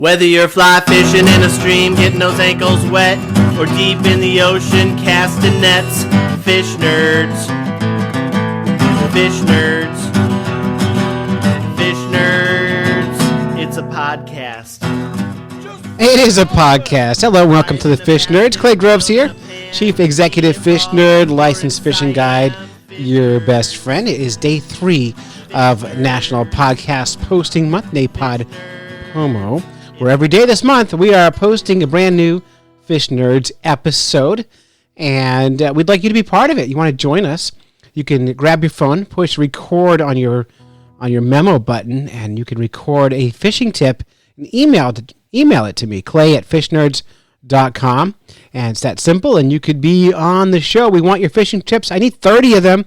Whether you're fly fishing in a stream, getting those ankles wet, or deep in the ocean casting nets, fish nerds, fish nerds, fish nerds. It's a podcast. It is a podcast. Hello, welcome to the Fish Nerds. Clay Groves here, Chief Executive Fish Nerd, Licensed Fishing Guide, your best friend. It is day 3 of National Podcast Posting Month, NaPodPoMo, where every day this month we are posting a brand new Fish Nerds episode, and we'd like you to be part of it. You want to join us? You can grab your phone, push record on your memo button, and you can record a fishing tip and email it to me, clay@fishnerds.com, and it's that simple, and you could be on the show. We want your fishing tips. I need 30 of them.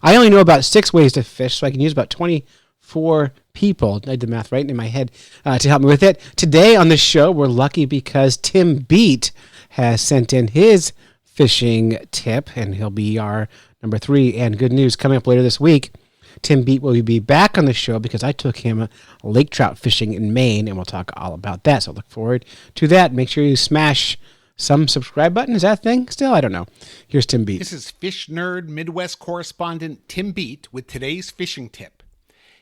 I only know about 6 ways to fish, so I can use about 24 people, I did the math right in my head, to help me with it. Today on the show, we're lucky because Tim Bete has sent in his fishing tip, and he'll be our number 3. And good news, coming up later this week, Tim Bete will be back on the show because I took him lake trout fishing in Maine, and we'll talk all about that. So look forward to that. Make sure you smash some subscribe button. Is that a thing still? I don't know. Here's Tim Bete. This is Fish Nerd Midwest Correspondent Tim Bete with today's fishing tip.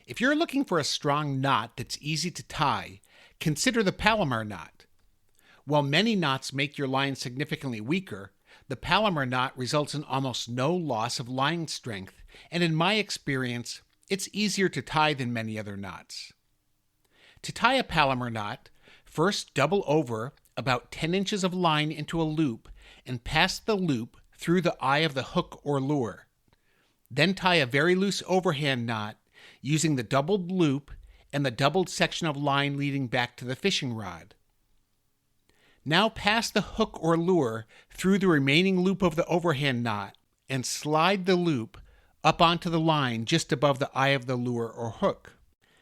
If you're looking for a strong knot that's easy to tie, consider the Palomar Knot. While many knots make your line significantly weaker, the Palomar Knot results in almost no loss of line strength, and in my experience, it's easier to tie than many other knots. To tie a Palomar Knot, first double over about 10 inches of line into a loop and pass the loop through the eye of the hook or lure. Then tie a very loose overhand knot using the doubled loop and the doubled section of line leading back to the fishing rod. Now pass the hook or lure through the remaining loop of the overhand knot and slide the loop up onto the line just above the eye of the lure or hook.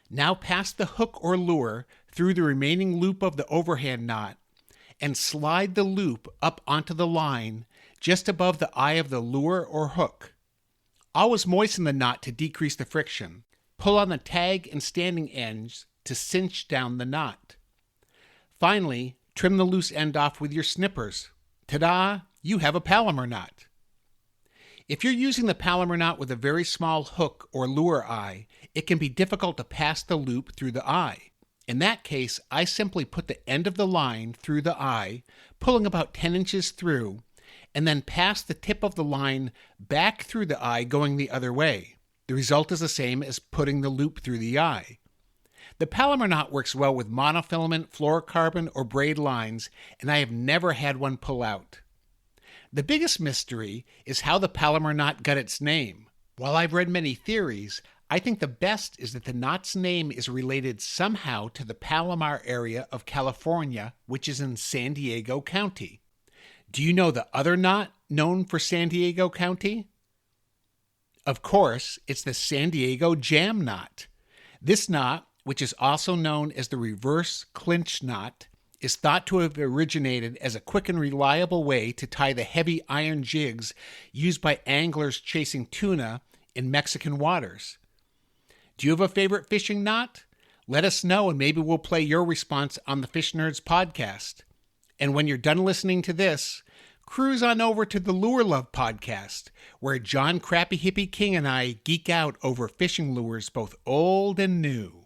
Now pass the hook or lure through the remaining loop of the overhand knot and slide the loop up onto the line just above the eye of the lure or hook. Always moisten the knot to decrease the friction. Pull on the tag and standing ends to cinch down the knot. Finally, trim the loose end off with your snippers. Ta-da! You have a Palomar Knot. If you're using the Palomar Knot with a very small hook or lure eye, it can be difficult to pass the loop through the eye. In that case, I simply put the end of the line through the eye, pulling about 10 inches through, and then pass the tip of the line back through the eye going the other way. The result is the same as putting the loop through the eye. The Palomar Knot works well with monofilament, fluorocarbon, or braid lines, and I have never had one pull out. The biggest mystery is how the Palomar Knot got its name. While I've read many theories, I think the best is that the knot's name is related somehow to the Palomar area of California, which is in San Diego County. Do you know the other knot known for San Diego County? Of course, it's the San Diego Jam Knot. This knot, which is also known as the reverse clinch knot, is thought to have originated as a quick and reliable way to tie the heavy iron jigs used by anglers chasing tuna in Mexican waters. Do you have a favorite fishing knot? Let us know and maybe we'll play your response on the Fish Nerds podcast. And when you're done listening to this, cruise on over to the Lure Love podcast, where John Crappy Hippie King and I geek out over fishing lures both old and new.